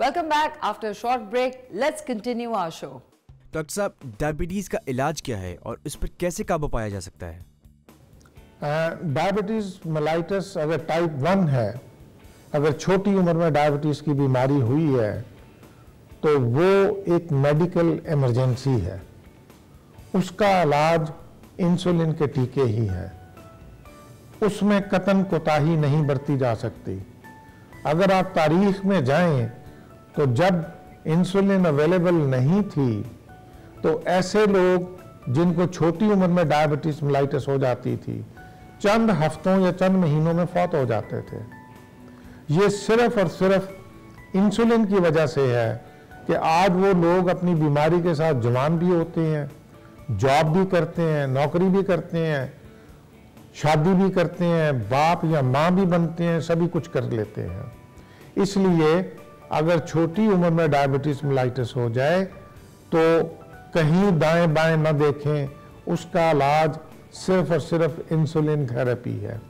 Welcome back after a short break. Let's continue our show. Doctor साहब, diabetes का इलाज क्या है और इस पर कैसे काबू पाया जा सकता है? डायबिटीज़ मेलाइटस अगर टाइप 1 है, अगर छोटी उम्र में डायबिटीज़ की बीमारी हुई है तो वो एक मेडिकल इमरजेंसी है। उसका इलाज इंसुलिन के टीके ही है, उसमें कतन कोताही नहीं बरती जा सकती। अगर आप तारीख में जाएं तो जब इंसुलिन अवेलेबल नहीं थी तो ऐसे लोग जिनको छोटी उम्र में डायबिटीज मेलाइटिस हो जाती थी चंद हफ्तों या चंद महीनों में फौत हो जाते थे। ये सिर्फ और सिर्फ इंसुलिन की वजह से है कि आज वो लोग अपनी बीमारी के साथ जवान भी होते हैं, जॉब भी करते हैं, नौकरी भी करते हैं, शादी भी करते हैं, बाप या माँ भी बनते हैं, सभी कुछ कर लेते हैं। इसलिए अगर छोटी उम्र में डायबिटीज मेलाइटिस हो जाए तो कहीं दाएं बाएं न देखें, उसका इलाज सिर्फ और सिर्फ इंसुलिन थेरेपी है।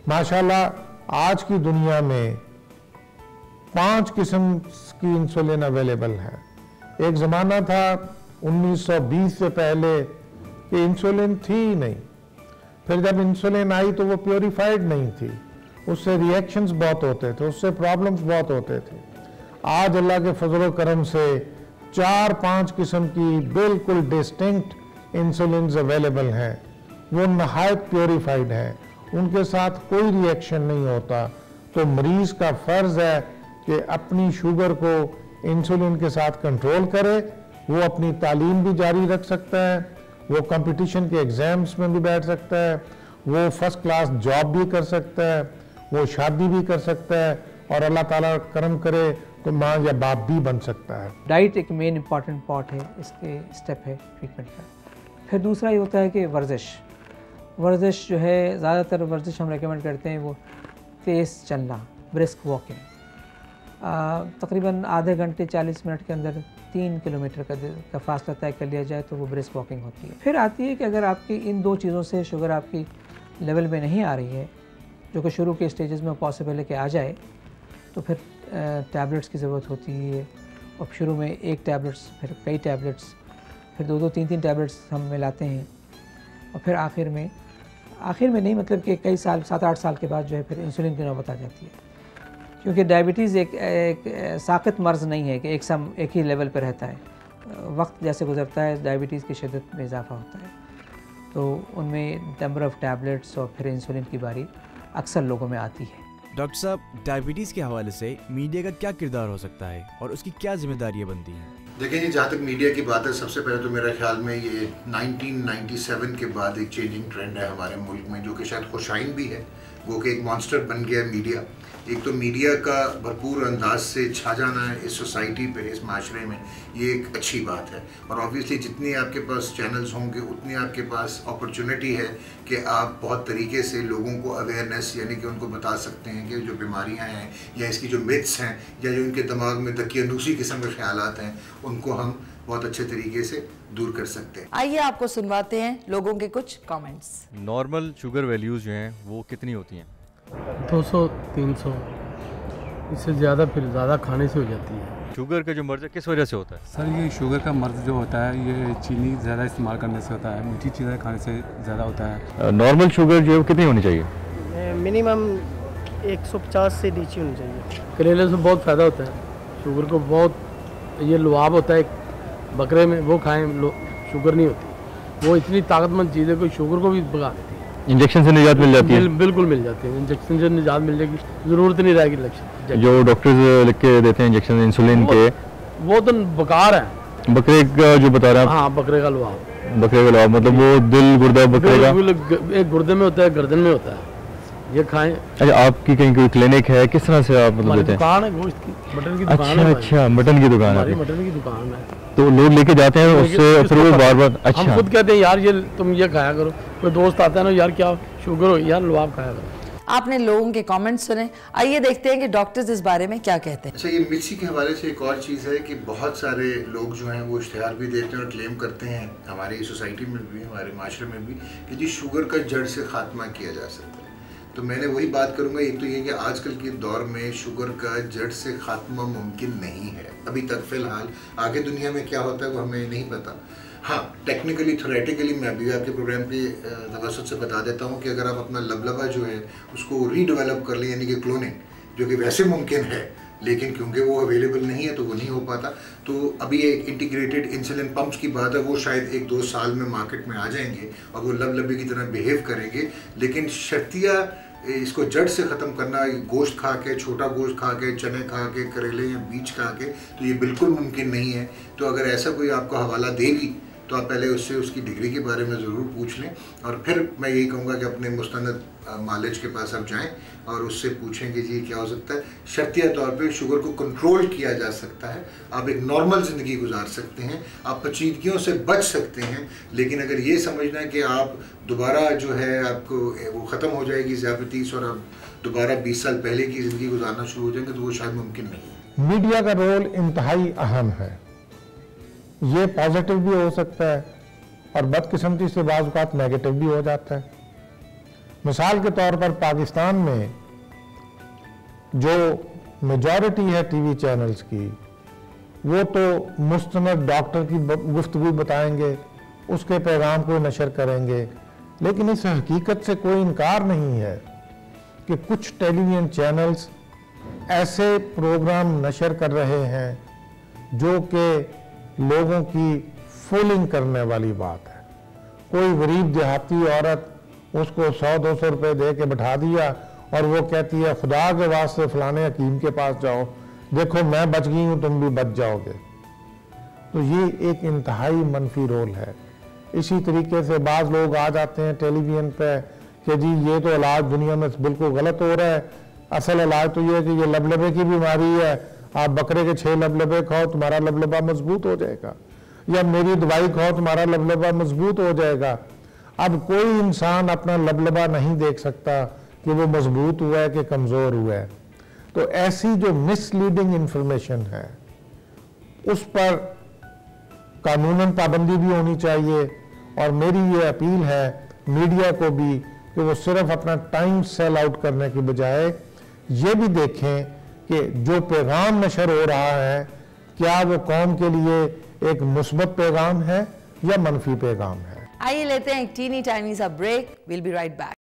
माशाल्लाह आज की दुनिया में 5 किस्म की इंसुलिन अवेलेबल है। एक ज़माना था 1920 से पहले कि इंसुलिन थी ही नहीं, फिर जब इंसुलिन आई तो वो प्योरीफाइड नहीं थी, उससे रिएक्शंस बहुत होते थे, उससे प्रॉब्लम्स बहुत होते थे। आज अल्लाह के फजल करम से 4-5 किस्म की बिल्कुल डिस्टिंक्ट इंसुलिन अवेलेबल हैं, वो नहायत प्योरीफाइड हैं, उनके साथ कोई रिएक्शन नहीं होता। तो मरीज का फ़र्ज़ है कि अपनी शुगर को इंसुलिन के साथ कंट्रोल करे। वो अपनी तालीम भी जारी रख सकता है, वो कंपटीशन के एग्ज़ाम्स में भी बैठ सकता है, वो फर्स्ट क्लास जॉब भी कर सकता है, वो शादी भी कर सकता है और अल्लाह ताला करम करे तो माँ या बाप भी बन सकता है। डाइट एक मेन इंपॉर्टेंट पार्ट है, इसके स्टेप है ट्रीटमेंट का। फिर दूसरा ये होता है कि वर्जिश जो है, ज़्यादातर वर्जिश हम रेकमेंड करते हैं वो तेज़ चलना, ब्रिस्क वॉकिंग, तकरीबन आधे घंटे 40 मिनट के अंदर 3 किलोमीटर का फासला तय कर लिया जाए तो वो ब्रिस्क वॉकिंग होती है। फिर आती है कि अगर आपकी इन 2 चीज़ों से शुगर आपकी लेवल में नहीं आ रही है, जो कि शुरू के स्टेजेस में पॉसिबल है कि आ जाए, तो फिर टैबलेट्स की ज़रूरत होती है। और शुरू में एक टैबलेट्स, फिर कई टैबलेट्स, फिर 2-2, 3-3 टैबलेट्स हम मिलाते हैं और फिर आखिर में नहीं, मतलब कि कई साल, 7-8 साल के बाद जो है फिर इंसुलिन की नौबत आ जाती है। क्योंकि डायबिटीज़ एक साक़ित मर्ज़ नहीं है कि एक ही लेवल पर रहता है। वक्त जैसे गुज़रता है डायबिटीज़ की शिद्दत में इजाफ़ा होता है, तो उनमें नंबर ऑफ़ टैबलेट्स और फिर इंसुलिन की बारी अक्सर लोगों में आती है। डॉक्टर साहब, डायबिटीज़ के हवाले से मीडिया का क्या किरदार हो सकता है और उसकी क्या जिम्मेदारियाँ बनती हैं? देखिए जी, जहाँ तक मीडिया की बात है, सबसे पहले तो मेरे ख्याल में ये 1997 के बाद एक चेंजिंग ट्रेंड है हमारे मुल्क में, जो कि शायद खुशाइन भी है, वो कि एक मॉन्स्टर बन गया मीडिया। एक तो मीडिया का भरपूर अंदाज से छा जाना है इस सोसाइटी पे, इस माशरे में, ये एक अच्छी बात है। और ऑब्वियसली जितनी आपके पास चैनल्स होंगे उतनी आपके पास अपॉर्चुनिटी है कि आप बहुत तरीके से लोगों को अवेयरनेस, यानी कि उनको बता सकते हैं कि जो बीमारियां हैं या इसकी जो मिथ्स हैं या जो उनके दिमाग में दकियानूसी किस्म के ख्यालात हैं, उनको हम बहुत अच्छे तरीके से दूर कर सकते हैं। आइए आपको सुनवाते हैं लोगों के कुछ कमेंट्स। नॉर्मल शुगर वैल्यूज़ जो हैं वो कितनी होती हैं? 200-300, इससे ज़्यादा फिर ज़्यादा खाने से हो जाती है। शुगर का जो मर्ज़ है किस वजह से होता है? सर, ये शुगर का मर्ज़ जो होता है ये चीनी ज़्यादा इस्तेमाल करने से होता है, मीठी चीज़ें खाने से ज़्यादा होता है। नॉर्मल शुगर जो है कितनी होनी चाहिए? मिनिमम 150 से नीचे होनी चाहिए। करेले से बहुत फ़ायदा होता है, शुगर को बहुत, ये लुआब होता है बकरे में, वो खाएं शुगर नहीं होती। वो इतनी ताकतमंद चीज़ है कि शुगर को भी भगा देती है। इंजेक्शन से निजात मिल जाती है? बिल्कुल मिल जाती है, इंजेक्शन से निजात मिल जाएगी, ज़रूरत नहीं रहेगी इंजेक्शन। जो डॉक्टर्स लिख के देते हैं इंजेक्शन इंसुलिन के, वो तो बेकार है। बकरे का जो बता रहे हैं? हाँ, बकरे का लुआब। बकरे का लुआब मतलब वो दिल गुर्दा बकरे का एक गुर्दे में होता है, गर्दन में होता है, ये खाएं। अच्छा, आपकी कहीं कोई क्लिनिक है, किस तरह से आप मतलब देते हैं? दुकान है गोश्त की, मटन की दुकान है। अच्छा, मटन की दुकान है, मटन की दुकान है। तो लोग लेके जाते हैं उससे, फिर वो बार-बार। अच्छा, हम खुद कहते हैं यार ये तुम ये खाया करो, कोई दोस्त आता है ना, यार क्या शुगर हो, यार लुआब खाया करो। आपने लोगों के कमेंट्स सुने, आइए देखते हैं कि डॉक्टर्स इस बारे में क्या कहते हैं। अच्छा, ये मिर्ची के हवाले से एक और चीज़ है कि बहुत सारे लोग जो हैं वो इश्तिहार भी देते हैं और क्लेम करते हैं, हमारी सोसाइटी में भी, हमारे माशरे में भी, कि जी शुगर का जड़ से ख़ात्मा किया जा सकता है। तो मैंने वही बात करूंगा, एक तो ये कि आजकल के दौर में शुगर का जड़ से खात्मा मुमकिन नहीं है अभी तक फ़िलहाल। आगे दुनिया में क्या होता है वो हमें नहीं पता। हाँ, टेक्निकली थ्योरेटिकली मैं भी आपके प्रोग्राम के तवसत से बता देता हूँ कि अगर आप अपना लबलबा जो है उसको रीडेवलप कर लें, यानी कि क्लोनिंग, जो कि वैसे मुमकिन है लेकिन क्योंकि वो अवेलेबल नहीं है तो वो नहीं हो पाता। तो अभी एक इंटीग्रेटेड इंसुलिन पंप्स की बात है, वो शायद 1-2 साल में मार्केट में आ जाएंगे और वो लबलबे की तरह बिहेव करेंगे। लेकिन शर्तिया इसको जड़ से ख़त्म करना, गोश्त खा के, छोटा गोश्त खा के, चने खा के, करेले या बीज खा के, तो ये बिल्कुल मुमकिन नहीं है। तो अगर ऐसा कोई आपको हवाला देगी तो आप पहले उससे उसकी डिग्री के बारे में ज़रूर पूछ लें, और फिर मैं यही कहूँगा कि अपने मुस्तनद मालिज के पास आप जाएं और उससे पूछें कि जी क्या हो सकता है। शर्तिया तौर पे शुगर को कंट्रोल किया जा सकता है, आप एक नॉर्मल ज़िंदगी गुजार सकते हैं, आप पेचीदगियों से बच सकते हैं। लेकिन अगर ये समझना है कि आप दोबारा जो है आपको वो ख़त्म हो जाएगी ज़ियाबतीस और आप दोबारा 20 साल पहले की ज़िंदगी गुजारना शुरू हो जाएंगे, तो वो शायद मुमकिन नहीं है। मीडिया का रोल इंतहाई अहम है। ये पॉजिटिव भी हो सकता है और बदकिस्मती से बाज़ औक़ात नेगेटिव भी हो जाता है। मिसाल के तौर पर पाकिस्तान में जो मेजॉरिटी है टीवी चैनल्स की, वो तो मुस्तनद डॉक्टर की गुफ्तगू बताएंगे, उसके पैगाम को नशर करेंगे। लेकिन इस हकीकत से कोई इनकार नहीं है कि कुछ टेलीविज़न चैनल्स ऐसे प्रोग्राम नशर कर रहे हैं जो कि लोगों की फूलिंग करने वाली बात है। कोई गरीब देहाती औरत, उसको 100-200 रुपये दे के बैठा दिया और वो कहती है खुदा के वास्ते फलाने हकीम के पास जाओ, देखो मैं बच गई हूँ, तुम भी बच जाओगे। तो ये एक इंतहाई मनफी रोल है। इसी तरीके से बाज़ लोग आ जाते हैं टेलीविज़न पे कि जी ये तो इलाज दुनिया में बिल्कुल गलत हो रहा है, असल इलाज तो ये है कि ये लबलबे की बीमारी है, आप बकरे के 6 लबलबे खाओ तुम्हारा लबलबा मजबूत हो जाएगा, या मेरी दवाई खाओ तुम्हारा लबलबा मजबूत हो जाएगा। अब कोई इंसान अपना लबलबा नहीं देख सकता कि वो मजबूत हुआ है कि कमज़ोर हुआ है। तो ऐसी जो मिसलीडिंग इंफॉर्मेशन है उस पर कानूनन पाबंदी भी होनी चाहिए। और मेरी ये अपील है मीडिया को भी कि वो सिर्फ अपना टाइम सेल आउट करने की बजाय ये भी देखें कि जो पैगाम नशर हो रहा है क्या वो कौम के लिए एक मुस्बत पैगाम है या मनफी पैगाम है। आइए लेते हैं एक टीनी टाइनी सा break, will be right back.